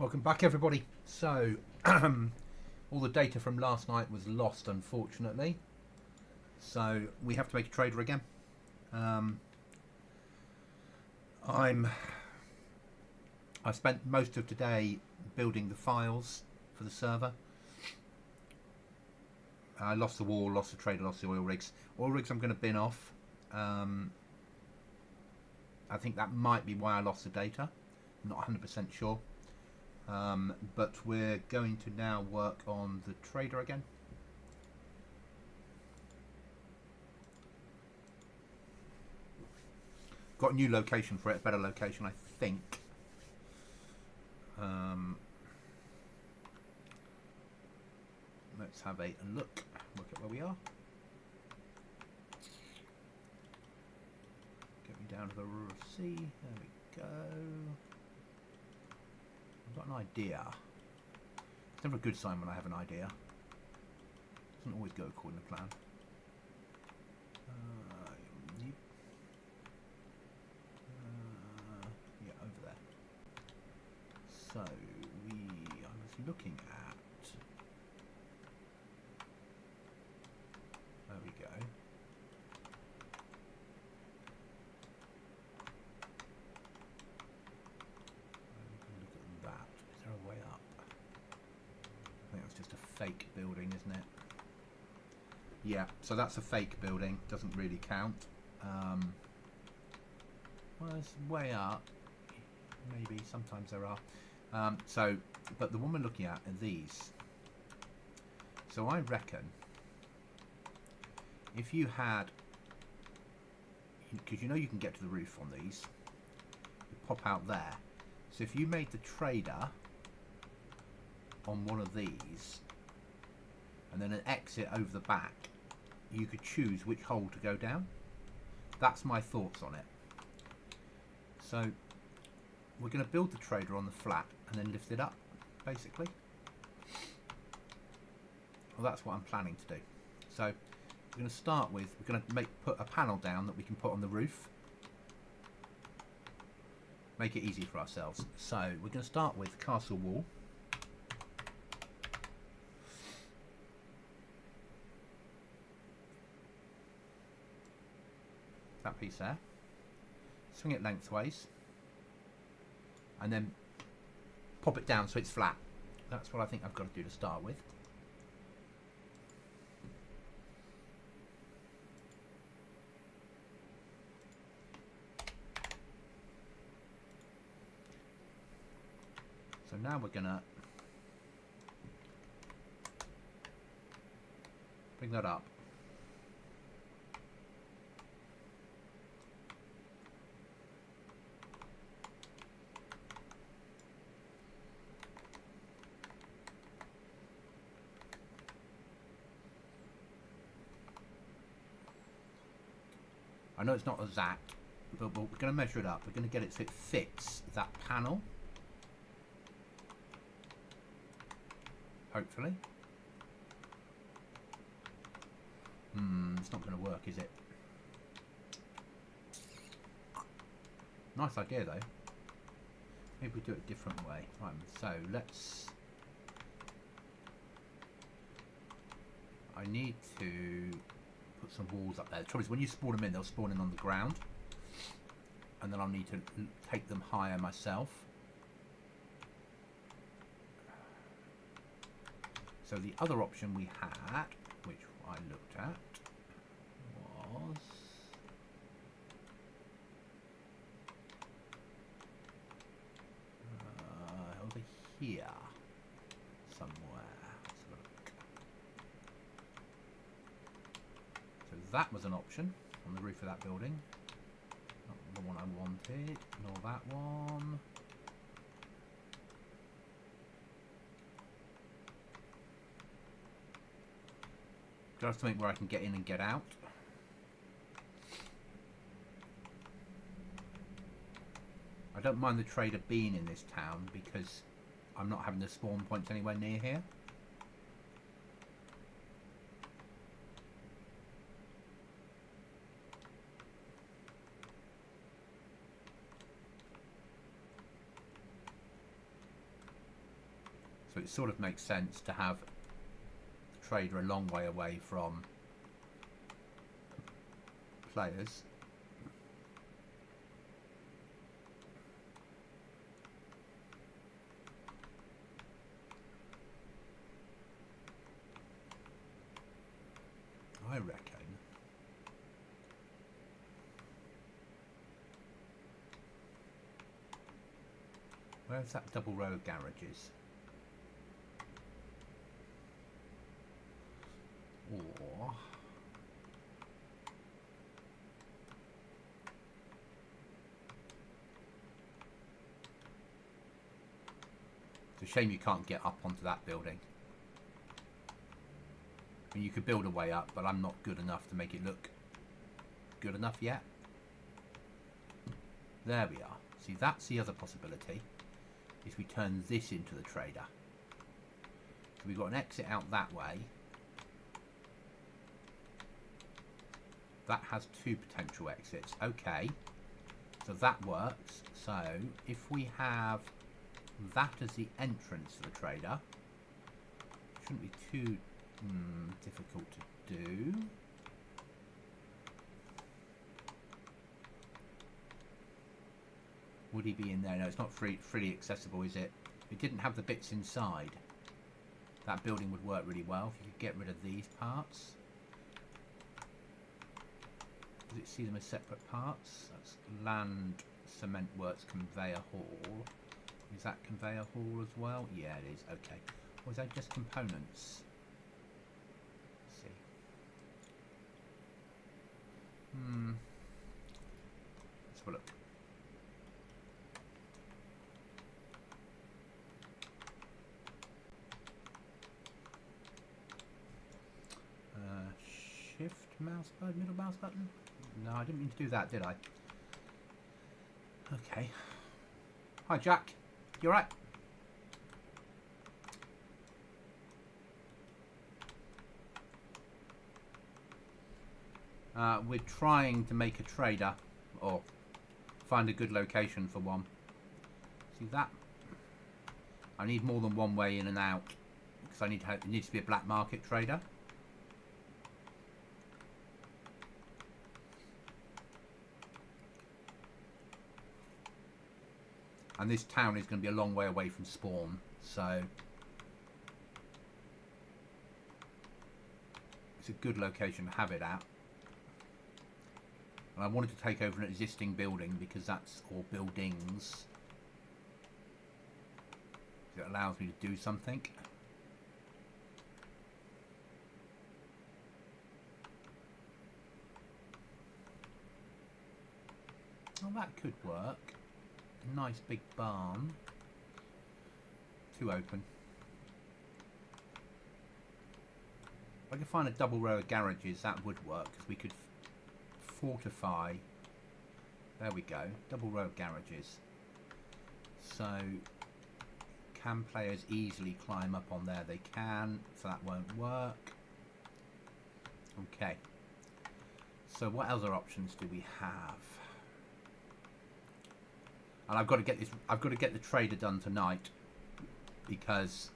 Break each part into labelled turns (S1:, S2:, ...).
S1: Welcome back, everybody. So, all the data from last night was lost, unfortunately. So we have to make a trader again. I spent most of today building the files for the server. I lost the wall, lost the trader, lost the oil rigs. Oil rigs I'm going to bin off. I think that might be why I lost the data. I'm not 100% sure. But we're going to now work on the trader again. Got a new location for it, better location, I think. Let's have a look at where we are. Get me down to the sea. There we go. I've got an idea. It's never a good sign when I have an idea. Doesn't always go according to plan. Yeah, over there. So I was looking at. There we go. Fake building, isn't it? Yeah, so that's a fake building, doesn't really count. Well, it's way up, maybe, sometimes there are. But the one we're looking at are these. So I reckon if you had, because you know you can get to the roof on these, you pop out there. So if you made the trader on one of these, and then an exit over the back, you could choose which hole to go down. That's my thoughts on it. So we're going to build the trader on the flat and then lift it up, basically. Well, that's what I'm planning to do. So we're going to start with, we're going to put a panel down that we can put on the roof. Make it easy for ourselves. So we're going to start with castle wall. That piece there, swing it lengthways, and then pop it down so it's flat. That's what I think I've got to do to start with. So now we're gonna bring that up. I know it's not exact, but we're going to measure it up. We're going to get it so it fits that panel. Hopefully. It's not going to work, is it? Nice idea, though. Maybe we do it a different way. Right, so let's... I need to put some walls up there. The trouble is, when you spawn them in, they'll spawn in on the ground, and then I'll need to take them higher myself. So the other option we had, which I looked at, was over here somewhere. That was an option on the roof of that building. Not the one I wanted, nor that one. Just something where I can get in and get out. I don't mind the trader being in this town because I'm not having the spawn points anywhere near here. So it sort of makes sense to have the trader a long way away from players. I reckon where's that double row of garages? Or it's a shame you can't get up onto that building. I mean, you could build a way up, but I'm not good enough to make it look good enough yet. There we are. See, that's the other possibility, is we turn this into the trader. So we've got an exit out that way. That has two potential exits. Okay, so that works. So if we have that as the entrance to the trader, it shouldn't be too difficult to do. Would he be in there? No, it's not freely accessible, is it? It didn't have the bits inside. That building would work really well if you could get rid of these parts. Does it see them as separate parts? That's land, cement works, conveyor hall. Is that conveyor hall as well? Yeah, it is. Okay. Or is that just components? Let's see. Let's have a look. Shift mouse button, middle mouse button? No, I didn't mean to do that, did I? Okay. Hi, Jack. You alright? We're trying to make a trader, or find a good location for one. See that? I need more than one way in and out, because I need to it needs to be a black market trader. And this town is going to be a long way away from spawn, so it's a good location to have it at. And I wanted to take over an existing building because that's, or buildings. It allows me to do something. Well, that could work. A nice big barn. Too open. If I could find a double row of garages, that would work, because we could fortify. There we go. Double row of garages. So, can players easily climb up on there? They can, so that won't work. Okay. So what other options do we have? And I've got to get this. I've got to get the trader done tonight, because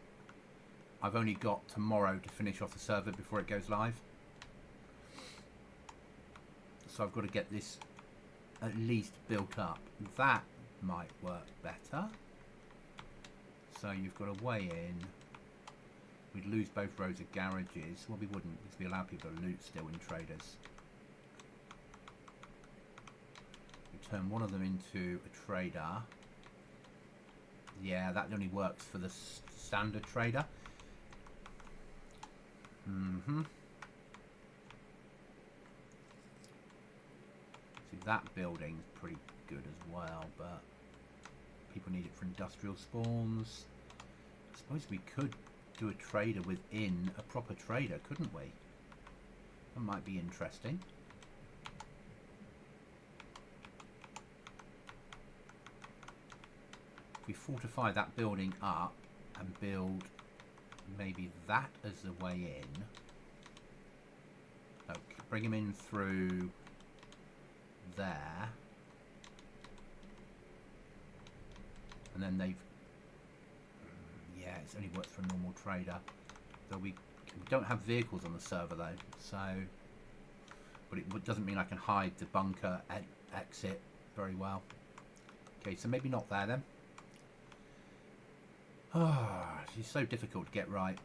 S1: I've only got tomorrow to finish off the server before it goes live. So I've got to get this at least built up. That might work better. So you've got a way in. We'd lose both rows of garages. Well, we wouldn't, because we allow people to loot still in traders. Turn one of them into a trader. Yeah, that only works for the standard trader. See, that building's pretty good as well, but people need it for industrial spawns. I suppose we could do a trader within a proper trader, couldn't we? That might be interesting. If we fortify that building up and build maybe that as the way in. Okay, bring him in through there. And then they've... yeah, it only works for a normal trader. So we don't have vehicles on the server though, so, but it doesn't mean I can hide the bunker exit very well. Okay, so maybe not there then. Ah, she's so difficult to get right.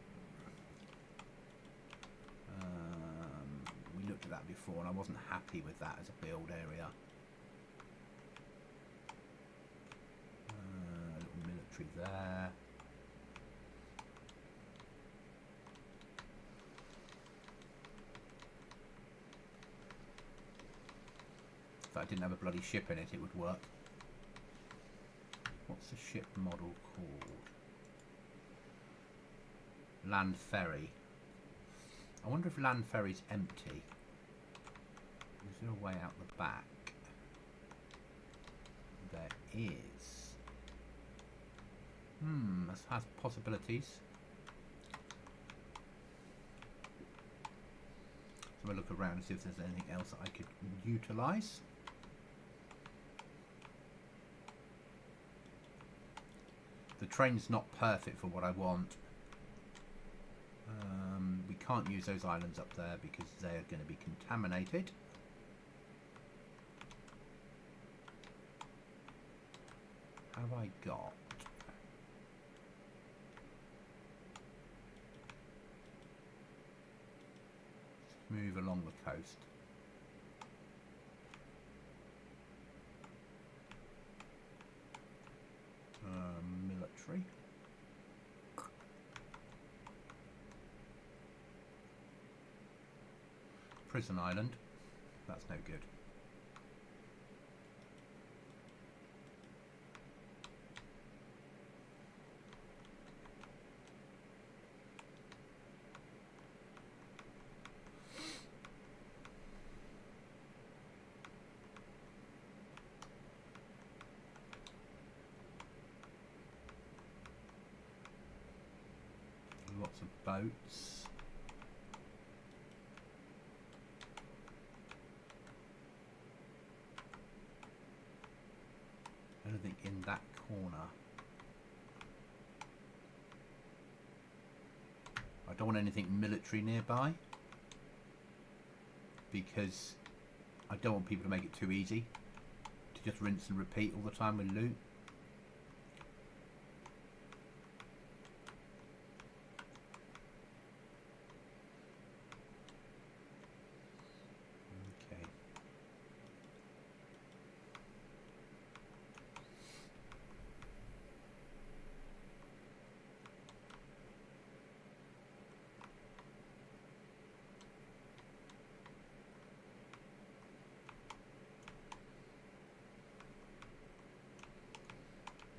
S1: We looked at that before and I wasn't happy with that as a build area. Little military there. If I didn't have a bloody ship in it, it would work. What's the ship model called? Land Ferry. I wonder if Land Ferry's empty. Is there a way out the back? There is. This has possibilities. So we'll look around and see if there's anything else that I could utilise. The train's not perfect for what I want. We can't use those islands up there because they're going to be contaminated. Have I got? Let's move along the coast. Military. Prison island. That's no good. Lots of boats. Anything in that corner? I don't want anything military nearby because I don't want people to make it too easy to just rinse and repeat all the time with loot.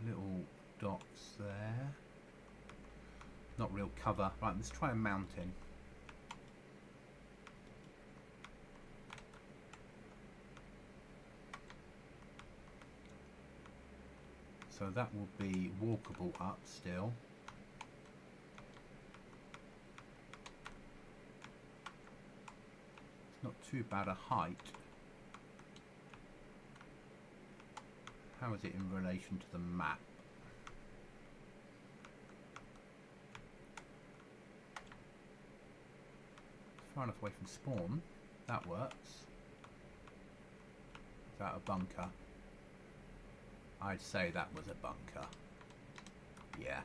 S1: Little dots there. Not real cover. Right, let's try a mountain. So that will be walkable up still. It's not too bad a height. How is it in relation to the map? Far enough away from spawn. That works. Is that a bunker? I'd say that was a bunker. Yeah.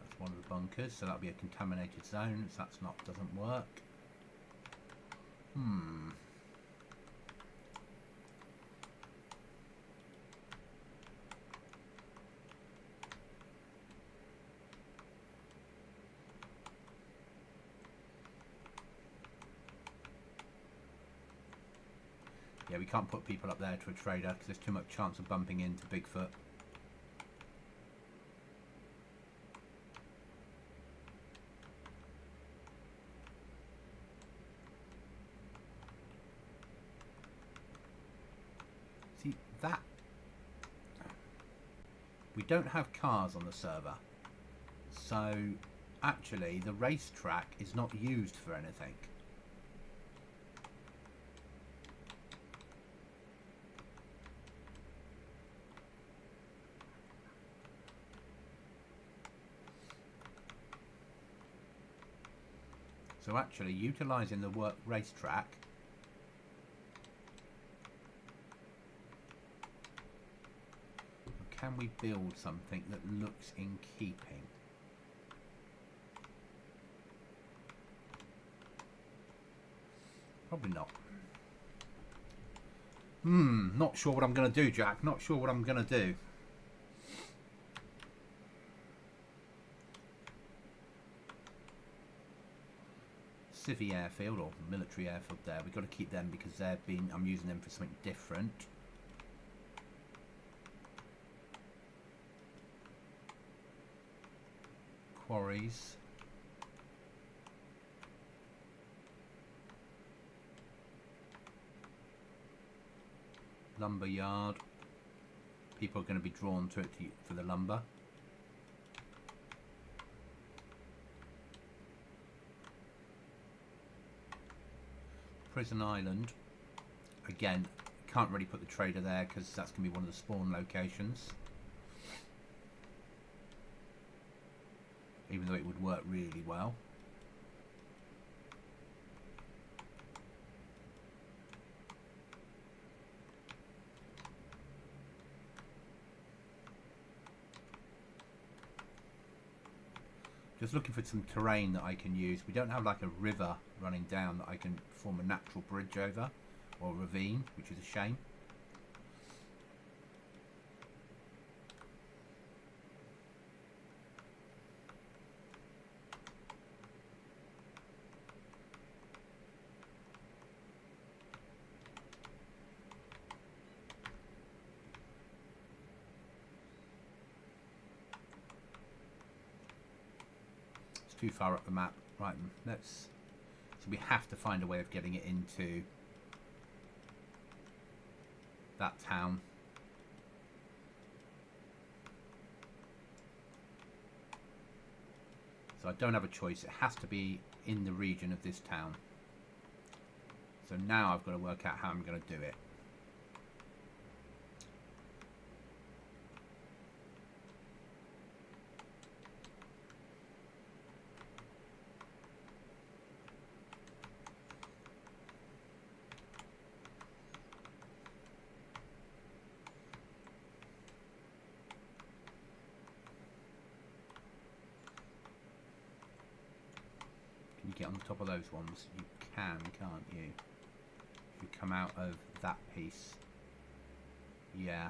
S1: That's one of the bunkers, so that'll be a contaminated zone, so that's not, doesn't work. Yeah, we can't put people up there to a trader because there's too much chance of bumping into Bigfoot. See, that... We don't have cars on the server. So, actually, the racetrack is not used for anything. So actually, utilising the work racetrack, can we build something that looks in keeping? Probably not. Not sure what I'm going to do, Jack. Not sure what I'm going to do. Civvy airfield or military airfield there. We've got to keep them because I'm using them for something different. Quarries. Lumber yard. People are going to be drawn to it for the lumber. Prison Island. Again, can't really put the trader there because that's going to be one of the spawn locations. Even though it would work really well. Just looking for some terrain that I can use. We don't have like a river running down that I can form a natural bridge over, or a ravine, which is a shame. Too far up the map. Right, let's. So we have to find a way of getting it into that town. So I don't have a choice. It has to be in the region of this town. So now I've got to work out how I'm going to do it. Get on the top of those ones. You can, can't you? If you come out of that piece. Yeah.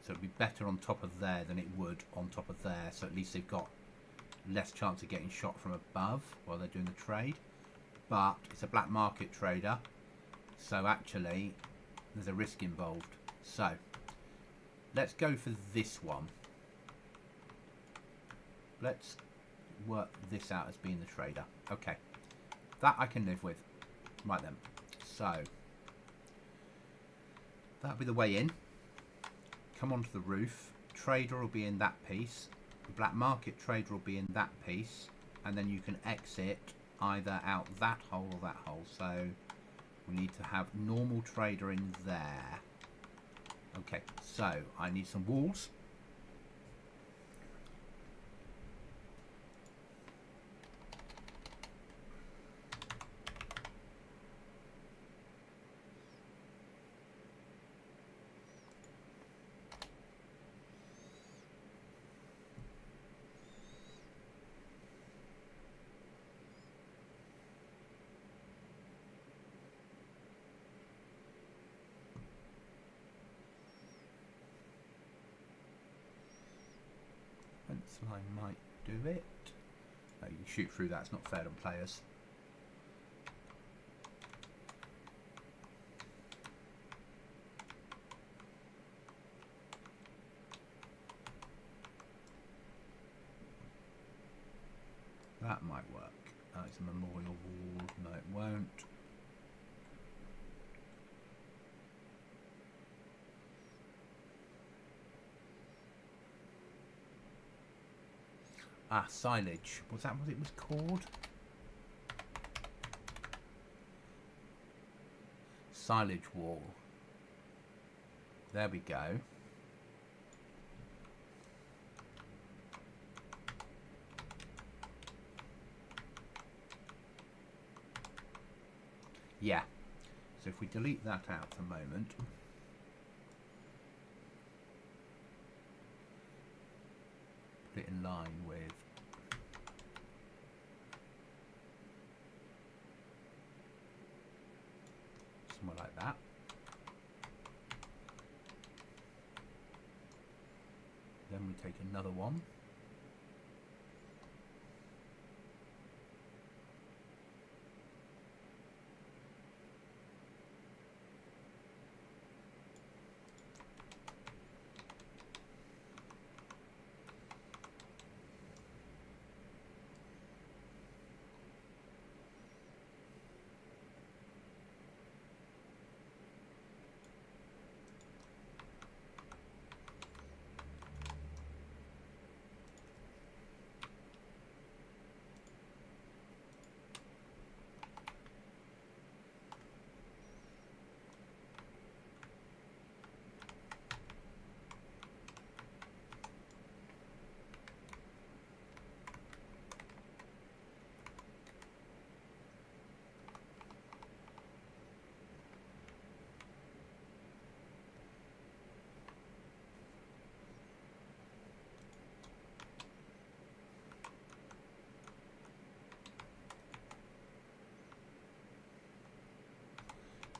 S1: So it'd be better on top of there than it would on top of there. So at least they've got less chance of getting shot from above while they're doing the trade. But it's a black market trader. So actually, there's a risk involved. So, let's go for this one. Let's work this out as being the trader. Okay, that I can live with. Right then, so that'll be the way in. Come onto the roof. Trader will be in that piece. The black market trader will be in that piece, and then you can exit either out that hole or that hole. So we need to have normal trader in there. Okay, so I need some walls. I might do it. No, you can shoot through that, it's not fair on players. That might work. It's a memorial wall. No, it won't. Ah, silage. Was that what it was called? Silage wall. There we go. Yeah. So if we delete that out for a moment. Put it in line with somewhere like that. Then we take another one.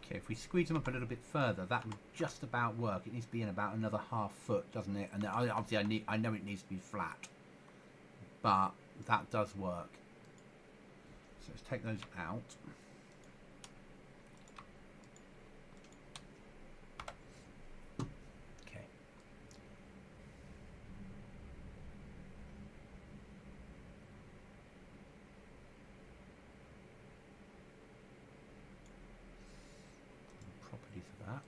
S1: Okay, if we squeeze them up a little bit further, that would just about work. It needs to be in about another ½ foot, doesn't it? And obviously I know it needs to be flat, but that does work. So let's take those out. Okay. Properties of that.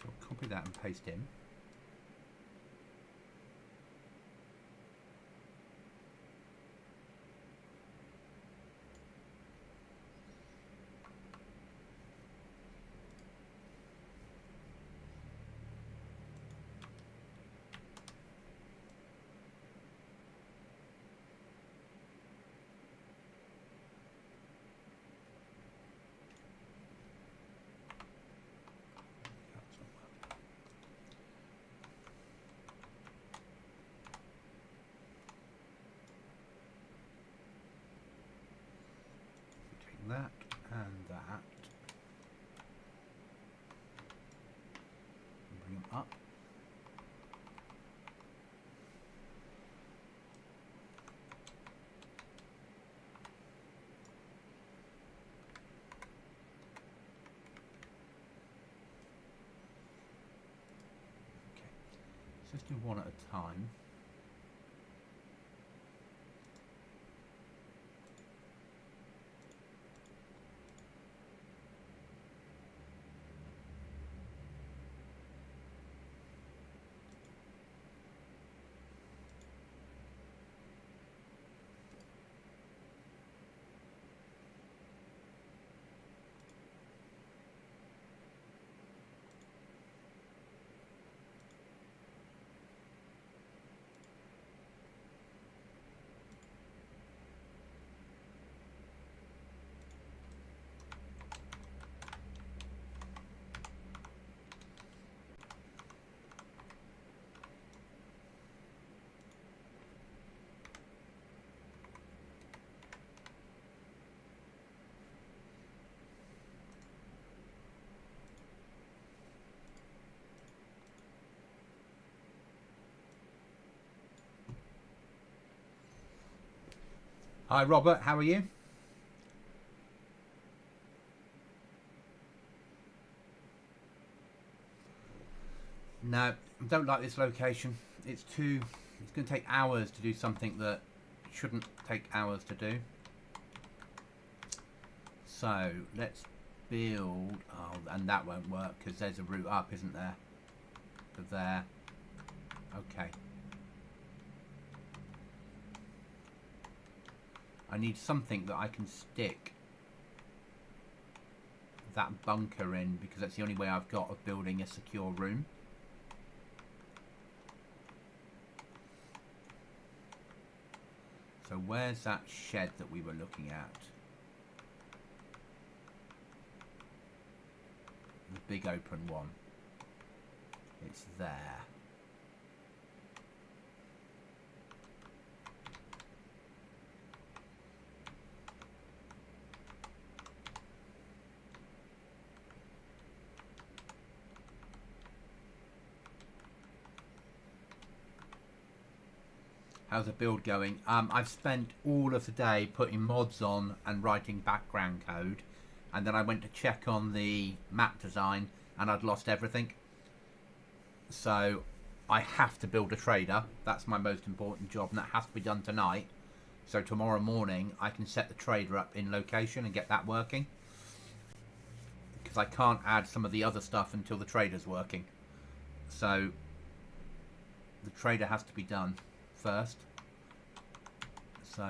S1: So I'll copy that and paste in. That and that, bring them up. Okay, so let's do one at a time. Hi Robert, how are you? No, I don't like this location. It's going to take hours to do something that shouldn't take hours to do. So let's build, oh, and that won't work because there's a route up, isn't there? To there. Okay. I need something that I can stick that bunker in, because that's the only way I've got of building a secure room. So where's that shed that we were looking at? The big open one. It's there. How's the build going? I've spent all of the day putting mods on and writing background code, and then I went to check on the map design and I'd lost everything. So I have to build a trader. That's my most important job, and that has to be done tonight. So tomorrow morning I can set the trader up in location and get that working, because I can't add some of the other stuff until the trader's working. So the trader has to be done first. So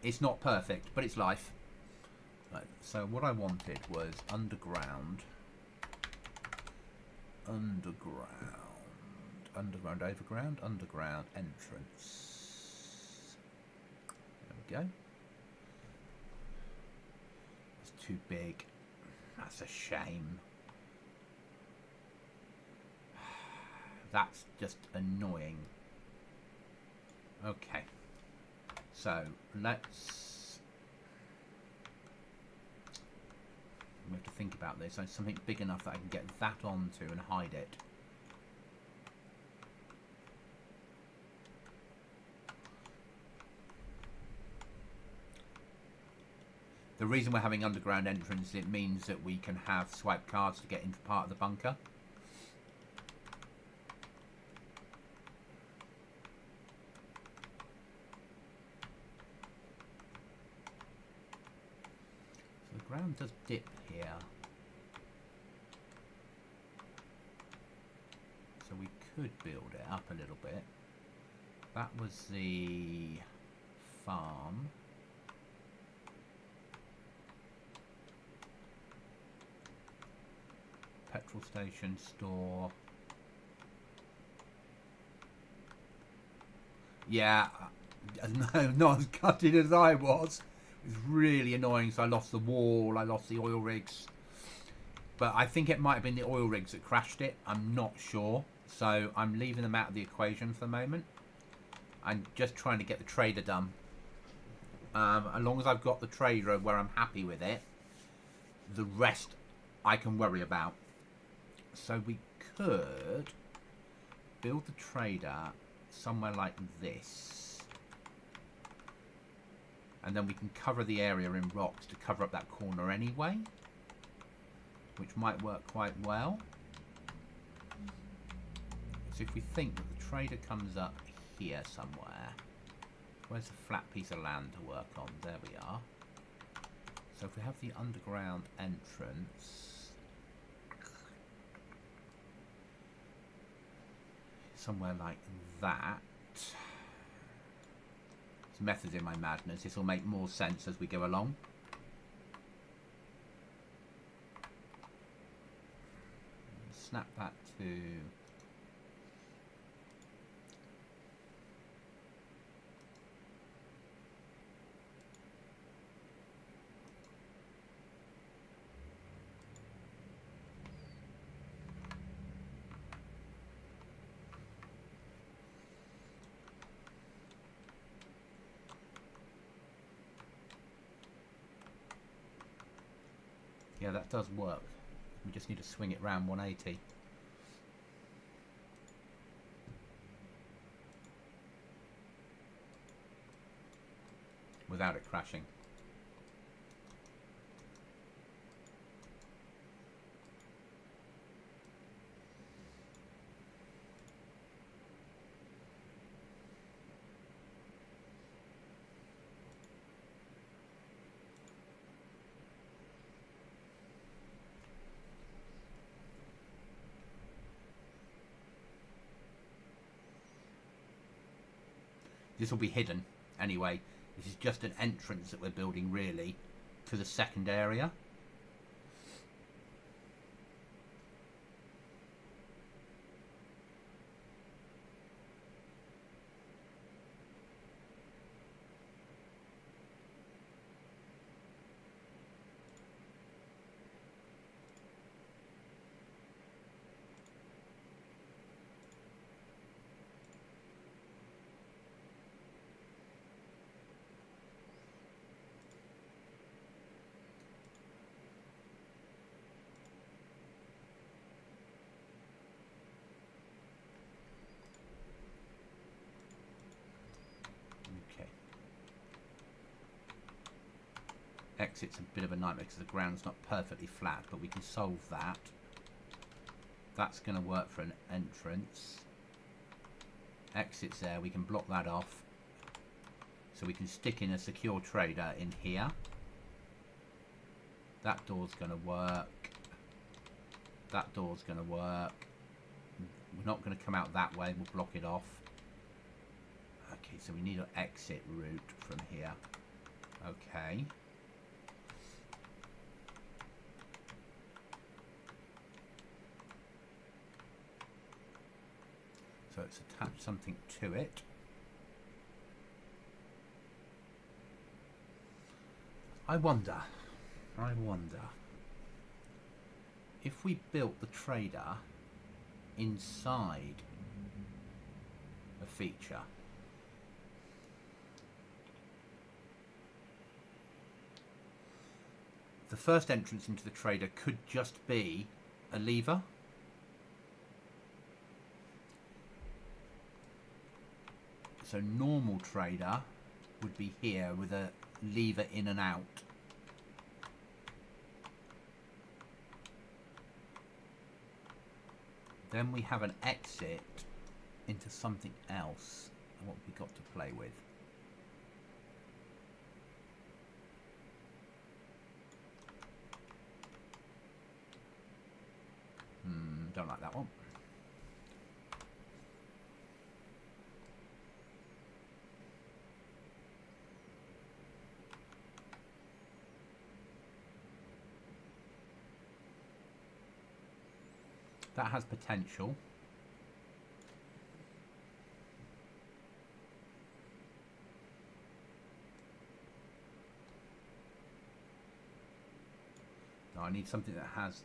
S1: it's not perfect, but it's life. Right, so what I wanted was underground entrance. There we go. It's too big. That's a shame. That's just annoying. Okay, so let's, we have to think about this. So something big enough that I can get that onto and hide it. The reason we're having underground entrance, it means that we can have swipe cards to get into part of the bunker. Ground does dip here, so we could build it up a little bit. That was the farm. Petrol station, store. Yeah, no, not as gutted as I was. It was really annoying, so I lost the wall, I lost the oil rigs. But I think it might have been the oil rigs that crashed it. I'm not sure. So I'm leaving them out of the equation for the moment. I'm just trying to get the trader done. As long as I've got the trader where I'm happy with it, the rest I can worry about. So we could build the trader somewhere like this. And then we can cover the area in rocks to cover up that corner anyway, which might work quite well. So if we think that the trader comes up here somewhere, where's a flat piece of land to work on? There we are. So if we have the underground entrance somewhere like that. Methods in my madness. This will make more sense as we go along. Snap that to yeah, that does work. We just need to swing it round 180. Without it crashing. This will be hidden anyway. This is just an entrance that we're building really to the second area. Exit's a bit of a nightmare because the ground's not perfectly flat, but we can solve that. That's going to work for an entrance. Exit's there, we can block that off. So we can stick in a secure trader in here. That door's going to work. That door's going to work. We're not going to come out that way, we'll block it off. Okay, so we need an exit route from here. Okay. So let's attach something to it. I wonder if we built the trader inside a feature. The first entrance into the trader could just be a lever. So normal trader would be here with a lever in and out. Then we have an exit into something else. And what have we got to play with? Don't like that one. That has potential. No, I need something that has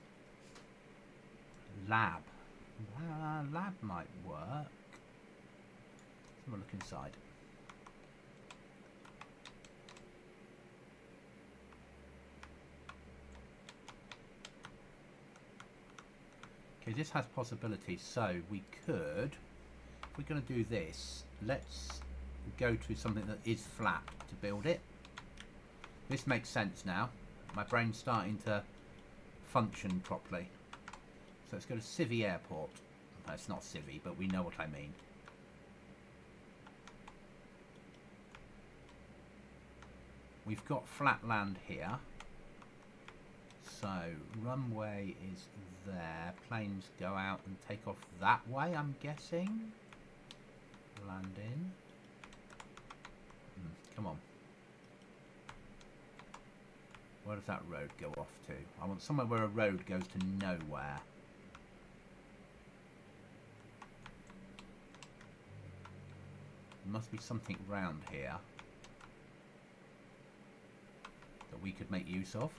S1: lab. Lab might work. Let's have a look inside. Okay, this has possibilities, so we could, if we're going to do this, let's go to something that is flat to build it. This makes sense now. My brain's starting to function properly. So let's go to Civvy Airport. No, it's not Civvy, but we know what I mean. We've got flat land here. So runway is there. Planes go out and take off that way, I'm guessing. Land in. Come on. Where does that road go off to? I want somewhere where a road goes to nowhere. There must be something round here that we could make use of.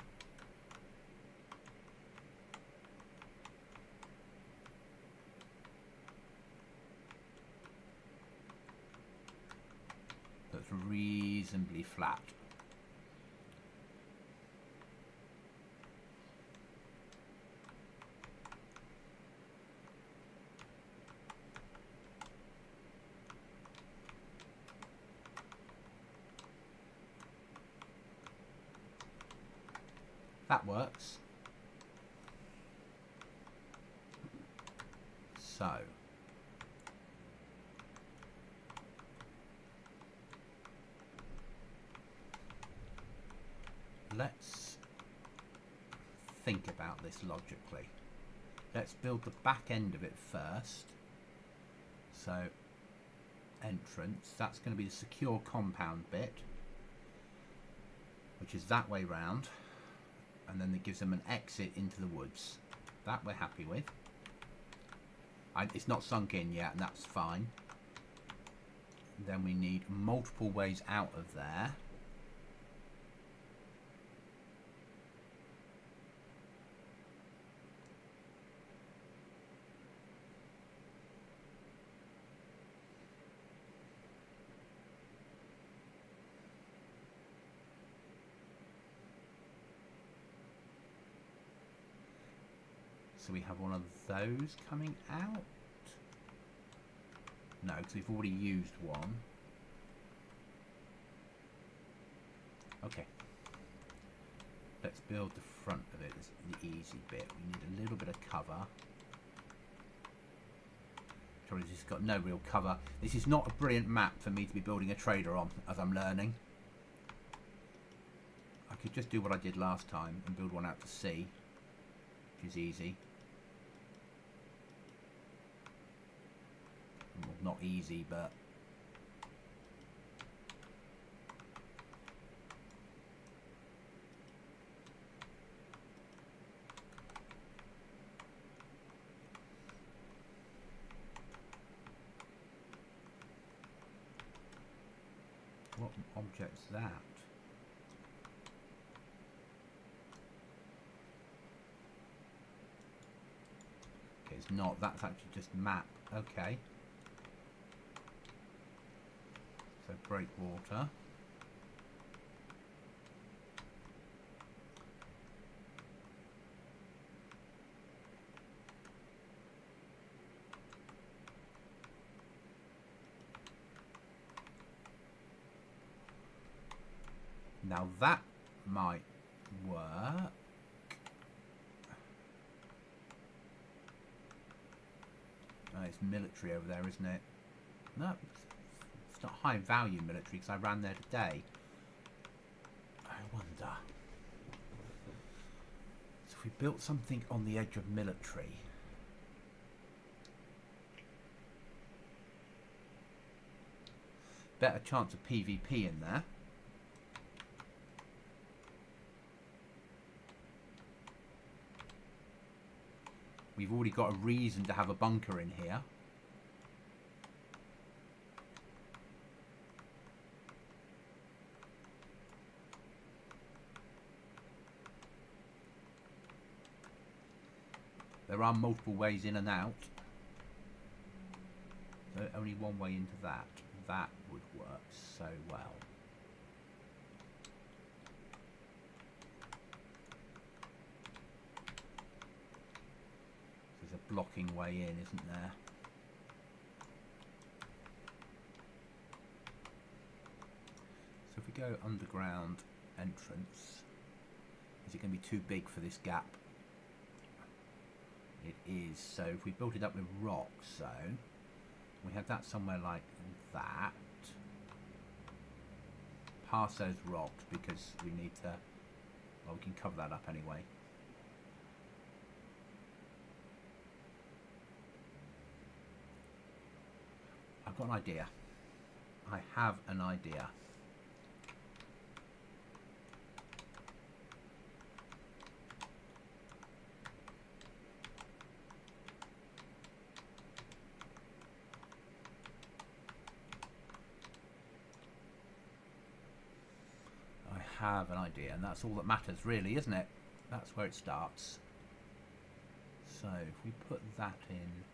S1: That's reasonably flat. That works. So let's think about this logically. Let's build the back end of it first. So entrance. That's going to be the secure compound bit, which is that way round, and then it gives them an exit into the woods. That we're happy with. It's not sunk in yet, and that's fine. Then we need multiple ways out of there. So we have one of those coming out. No, because we've already used one. Okay. Let's build the front of it. It's the easy bit. We need a little bit of cover. Sorry, this has got no real cover. This is not a brilliant map for me to be building a trader on, as I'm learning. I could just do what I did last time and build one out to sea, which is easy. Well, not easy, but what object's that? Okay, it's not. That's actually just map. Okay. So breakwater. Now that might work. Oh, it's military over there, isn't it? No. It's not high value military because I ran there today. I wonder. So if we built something on the edge of military. Better chance of PvP in there. We've already got a reason to have a bunker in here. There are multiple ways in and out. So only one way into that. That would work so well. There's a blocking way in, isn't there? So if we go underground entrance, is it going to be too big for this gap? It is. So if we built it up with rock, so we have that somewhere like that. Pass those rocks because we need to, well, we can cover that up anyway. I've got an idea. I have an idea. Have an idea, and that's all that matters really, isn't it? That's where it starts. So if we put that in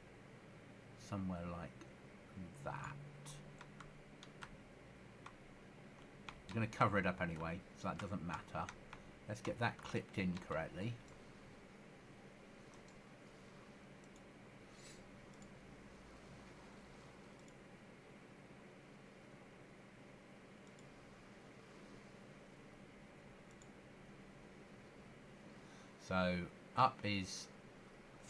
S1: somewhere like that, we're going to cover it up anyway, so that doesn't matter. Let's get that clipped in correctly. So up is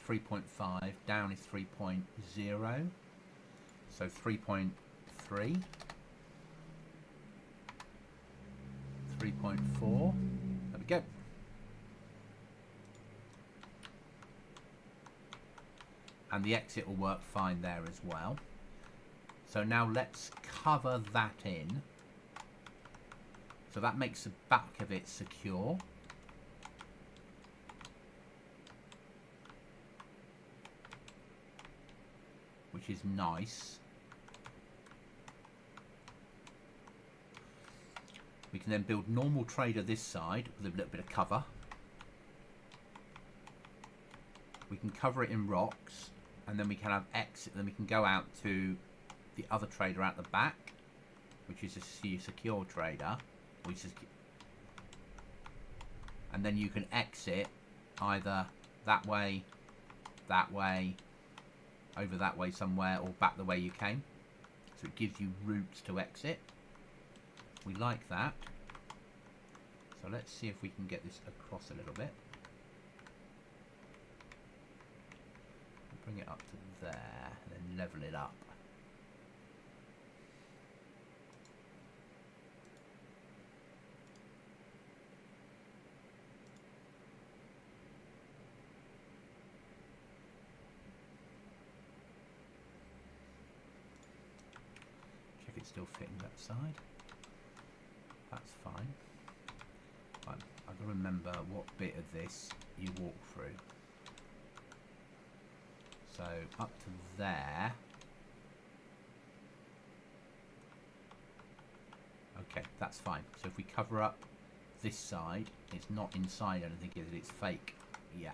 S1: 3.5, down is 3.0, so 3.3, 3.4, there we go. And the exit will work fine there as well. So now let's cover that in. So that makes the back of it secure. Which is nice. We can then build normal trader this side with a little bit of cover. We can cover it in rocks, and then we can have exit. Then we can go out to the other trader out the back, which is a secure trader, and then you can exit either that way, over that way somewhere, or back the way you came. So it gives you routes to exit. We like that. So let's see if we can get this across a little bit. Bring it up to there, and then level it up. Check it's still fitting that side. That's fine. Right, I've got to remember what bit of this you walk through. So up to there. Okay, that's fine. So if we cover up this side, it's not inside anything, is it? It's fake. Yeah,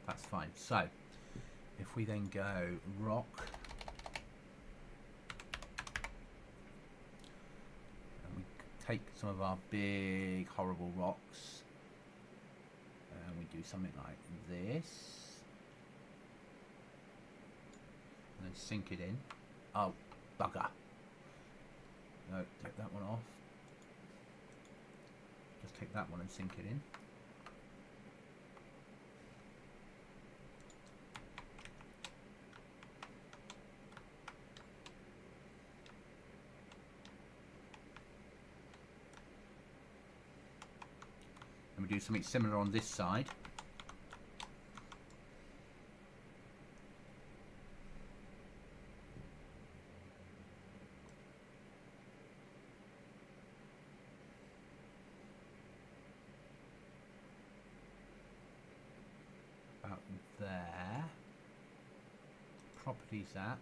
S1: that's fine. So if we then go rock, and we take some of our big horrible rocks, and we do something like this. And then sink it in. Oh, bugger. No, take that one off. Just take that one and sink it in. And we do something similar on this side. There, properties that,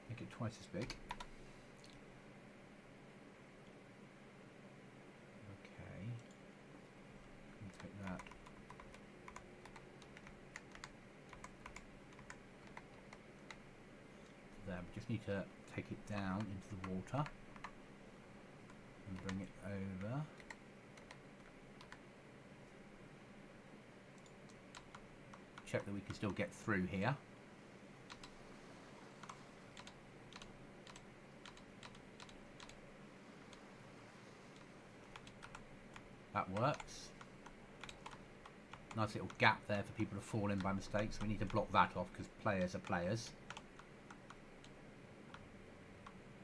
S1: make it twice as big. Okay, take that. There, we just need to take it down into the water and bring it over. Check that we can still get through here. That works. Nice little gap there for people to fall in by mistake, so we need to block that off because players are players.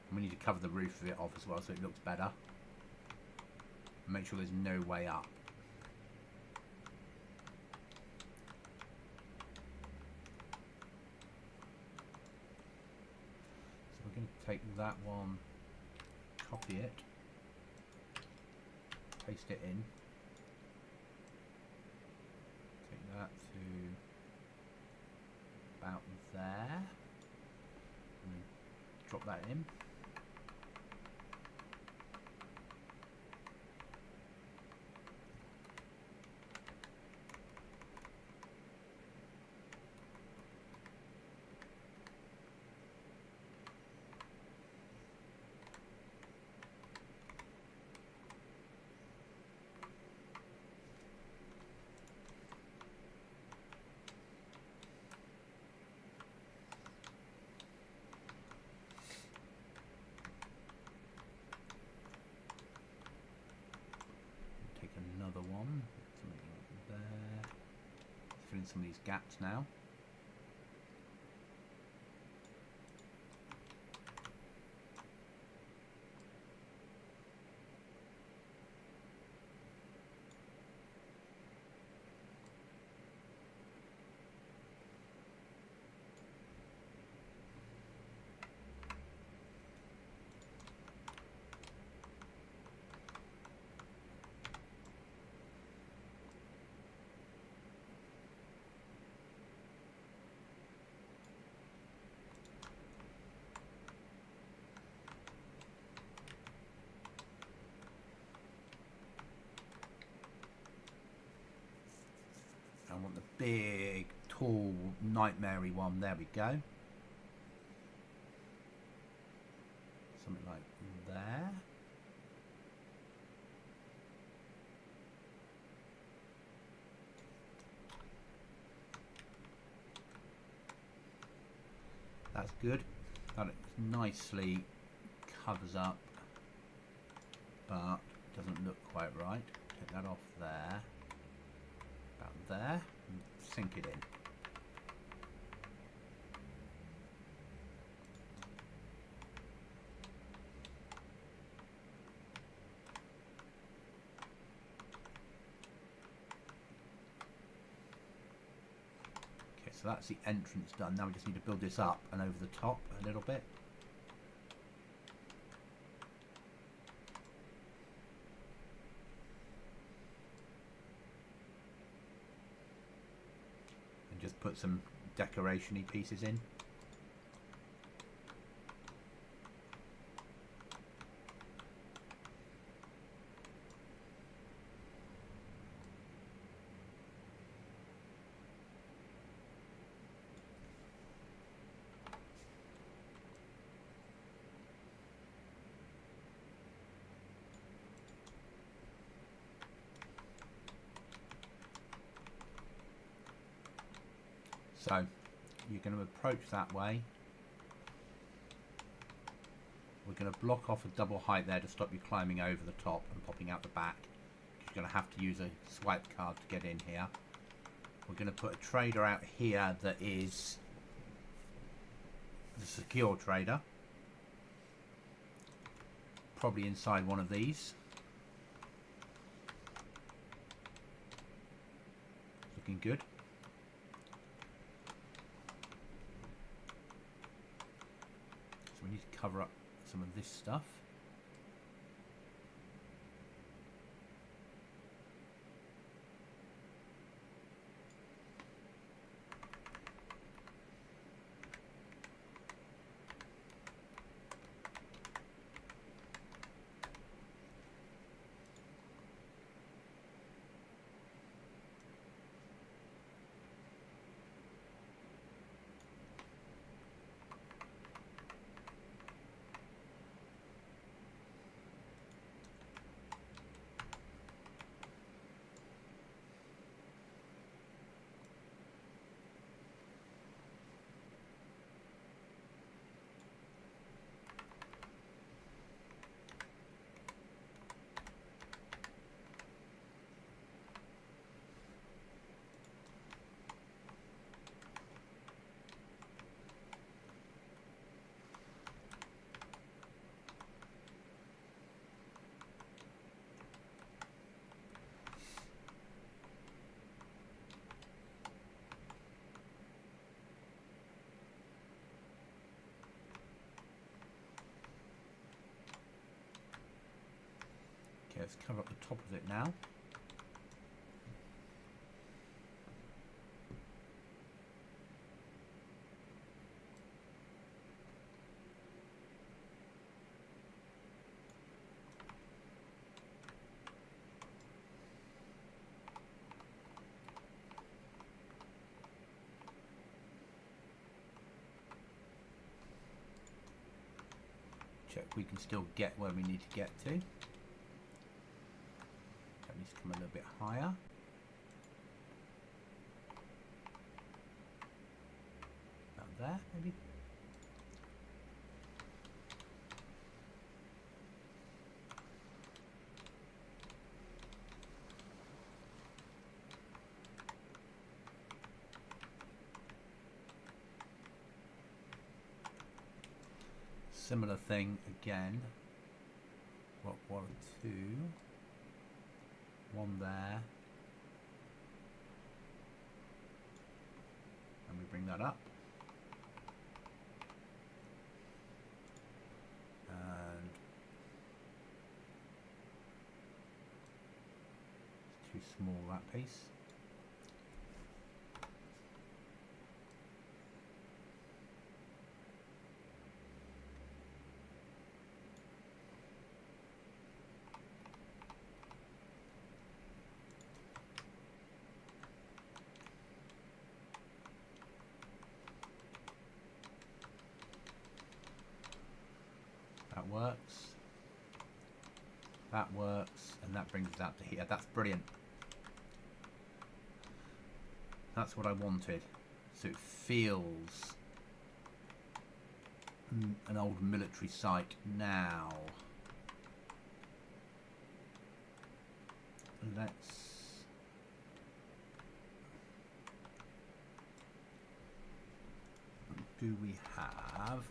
S1: And we need to cover the roof of it off as well so it looks better. And make sure there's no way up. Take that one, copy it, paste it in, take that to about there, and then drop that in. One, something like there. Let's fill in some of these gaps now. big, tall, nightmare-y one. There we go. Something like there. That's good. That nicely covers up, but doesn't look quite right. Take that off there, about there, and sink it in. Okay, so that's the entrance done. Now we just need to build this up and over the top a little bit. Just put some decoration-y pieces in. So you're going to approach that way. We're going to block off a double height there to stop you climbing over the top and popping out the back. You're going to have to use a swipe card to get in here. We're going to put a trader out here that is the secure trader. Probably inside one of these. Looking good. We need to cover up some of this stuff. Okay, let's cover up the top of it now. Check we can still get where we need to get to. That needs to come a little bit higher. About there, maybe. Similar thing again. What, 1 and 2. One there. And we bring that up. And it's too small, that piece. works. That works, and that brings us out to here. That's brilliant. That's what I wanted. So it feels an old military site now. Let's... do we have...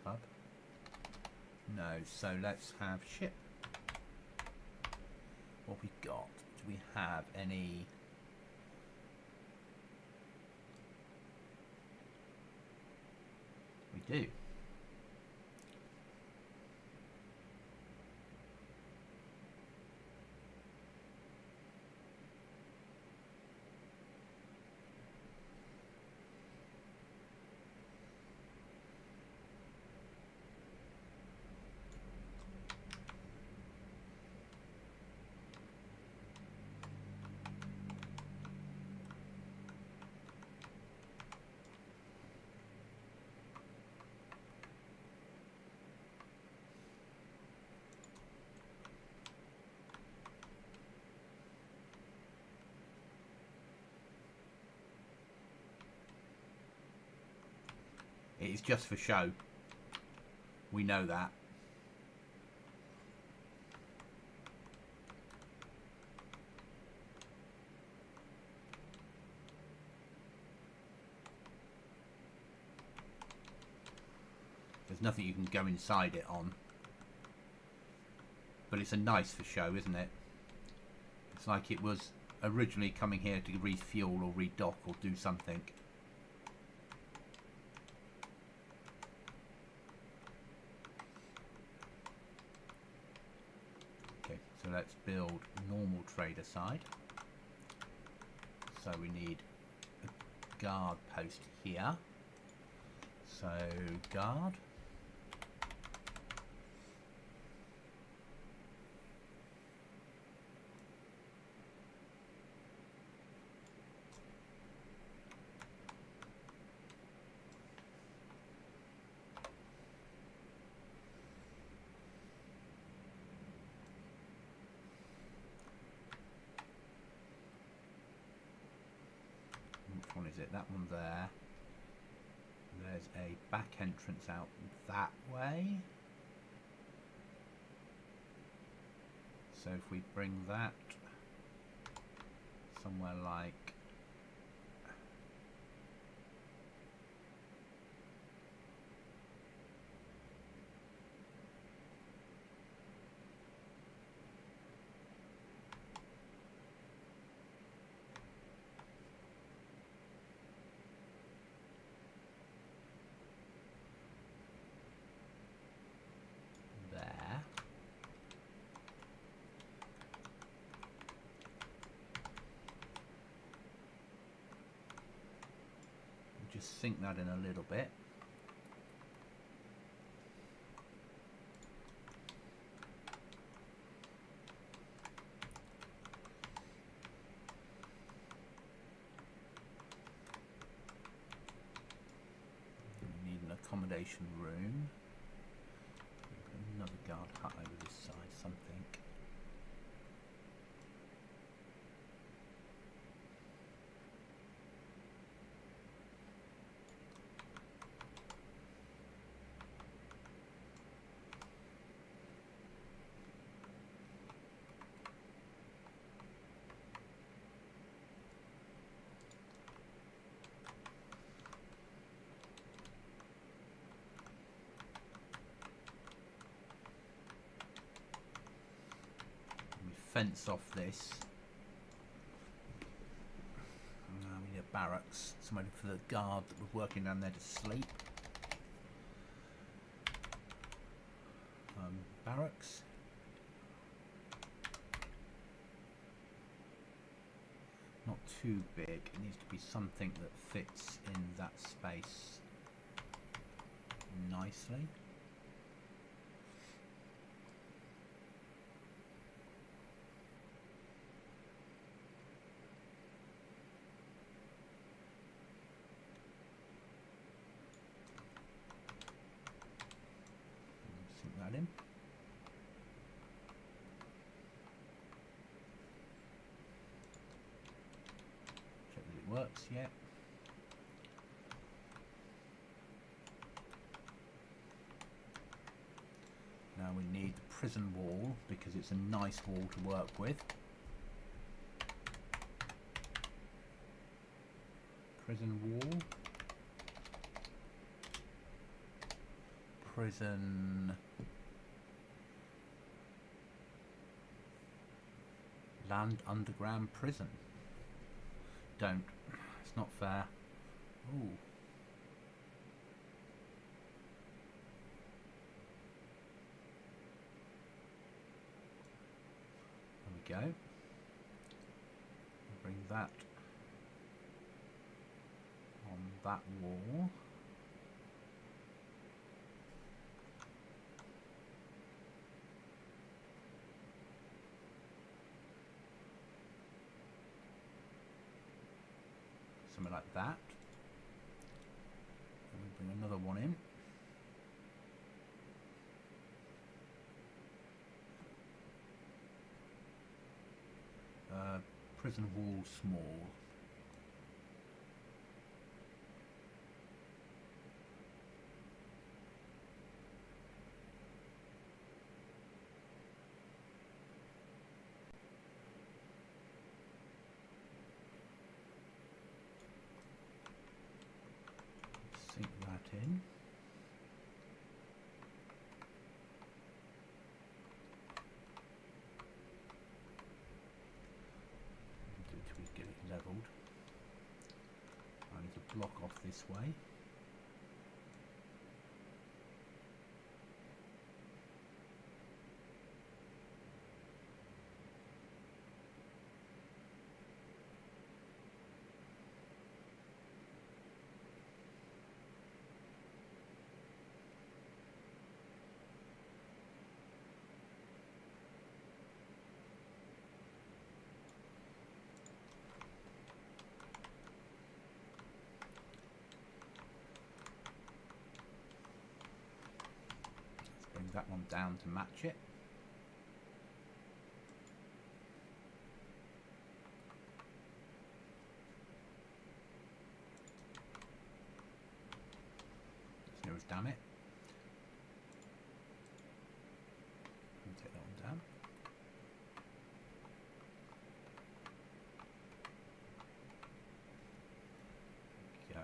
S1: sub? No, so let's have ship. What we got? Do we have any... we do. It's just for show. We know that. There's nothing you can go inside it on. But it's a nice for show, isn't it? It's like it was originally coming here to refuel or redock or do something. So let's build normal trader side. So we need a guard post here. So guard. Which one is it? That one there. There's a back entrance out that way. So if we bring that somewhere like just sink that in a little bit. We need an accommodation room. Another guard hut over this side, something. Fence off this. We need a barracks, somebody for the guard that was working down there to sleep. Barracks. Not too big. It needs to be something that fits in that space nicely. works yet. Now we need the prison wall because it's a nice wall to work with. Prison wall. Prison. Land underground prison. Don't. It's not fair. Ooh. There we go. Bring that on that wall. Something like that. And we bring another one in. Prison wall small. Sink that in. Until we get it leveled. I need to block off this way. That one down to match it. As near as damn it. And take that one down. Go.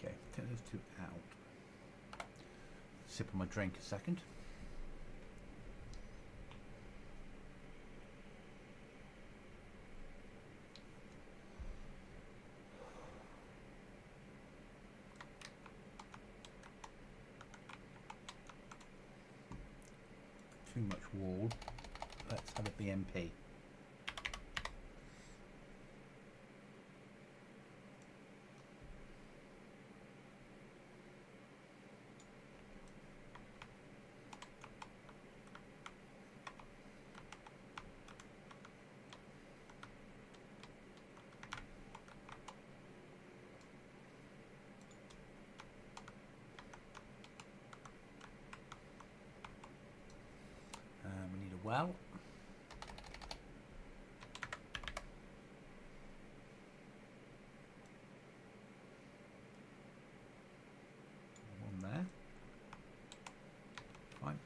S1: Okay, take those two out. Sip on my drink a second. Too much wall. Let's have a BMP. well. One there. Fine.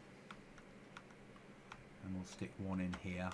S1: And we'll stick one in here.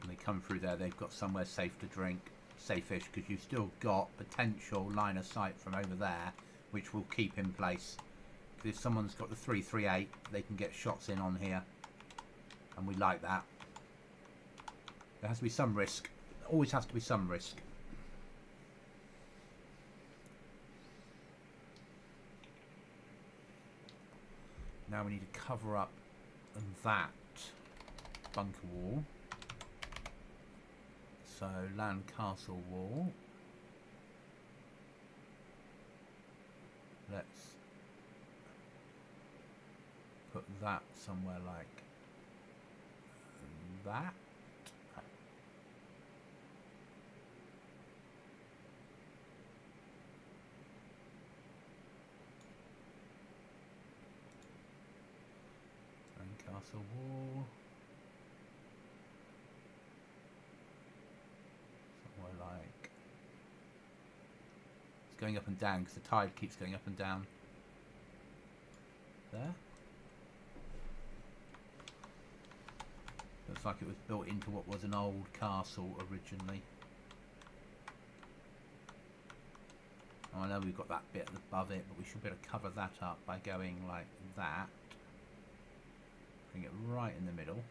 S1: When they come through there, they've got somewhere safe to drink, safe-ish, because you've still got potential line of sight from over there, which will keep in place. Because if someone's got the 338, they can get shots in on here, and we like that. There has to be some risk. Always has to be some risk. Now we need to cover up that bunker wall. So land castle wall. Let's put that somewhere like that. Land castle wall. Like it's going up and down because the tide keeps going up and down there. Looks like it was built into what was an old castle originally. Oh, I know we've got that bit above it, but we should be able to cover that up by going like that. Bring it right in the middle.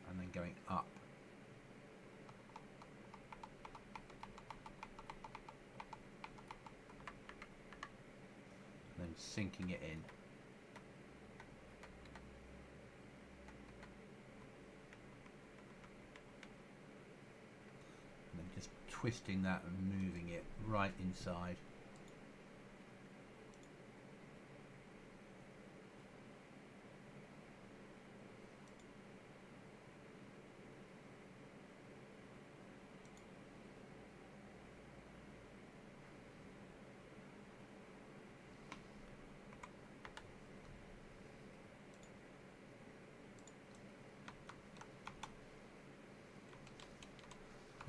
S1: And then going up. And then sinking it in. And then just twisting that and moving it right inside.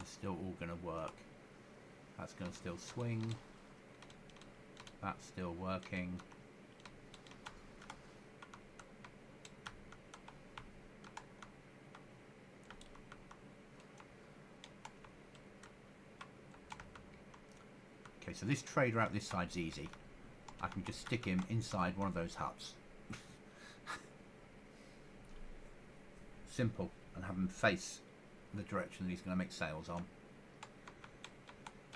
S1: Still all going to work. That's going to still swing. That's still working. Okay, so this trader out this side's easy. I can just stick him inside one of those huts. Simple, and have him face the direction that he's going to make sales on.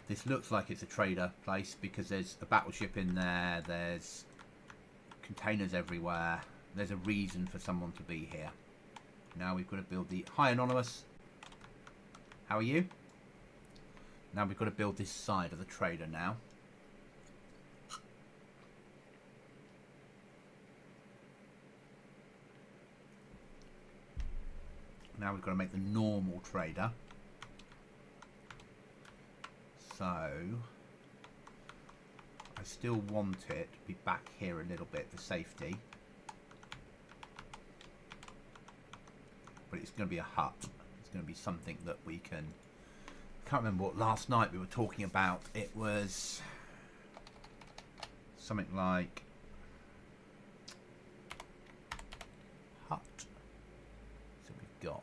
S1: This looks like it's a trader place because there's a battleship in there, there's containers everywhere, there's a reason for someone to be here. Now we've got to build the... Hi Anonymous, how are you? Now we've got to build this side of the trader now. Now we've got to make the normal trader. So I still want it to be back here a little bit for safety. But it's going to be a hut. It's going to be something that we can... I can't remember what last night we were talking about. It was something like hut. So we've got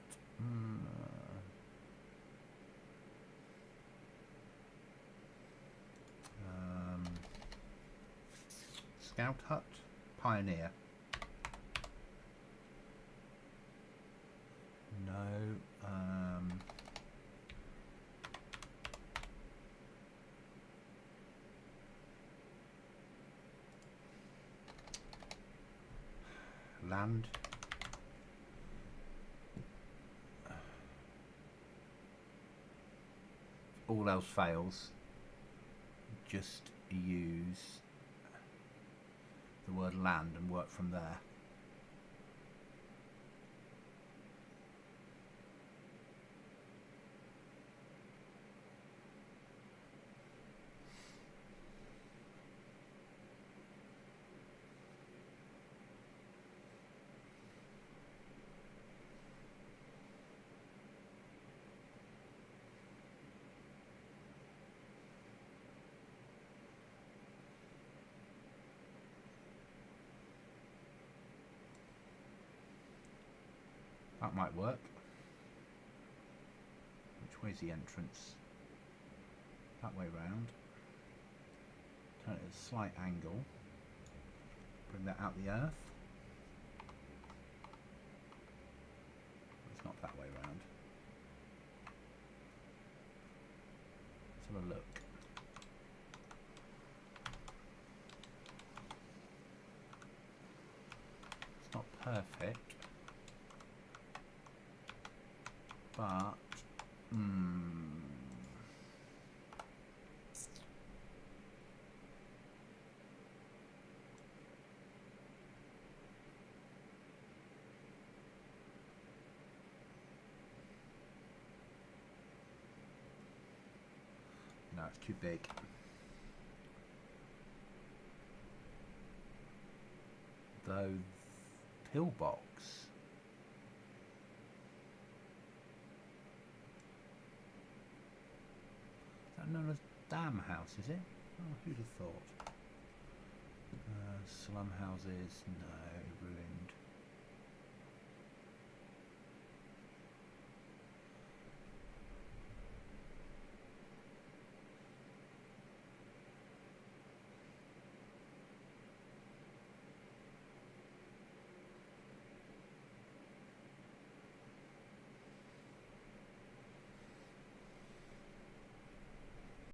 S1: scout hut, pioneer. No. Land all else fails, just use the word land and work from there. That might work. Which way's the entrance? That way round. Turn it at a slight angle. Bring that out the earth. It's not that way round. Let's have a look. It's not perfect. But no, it's too big. Though pillbox. Known as Dam House, is it? Oh, who'd have thought? Slum houses, no. Ruins.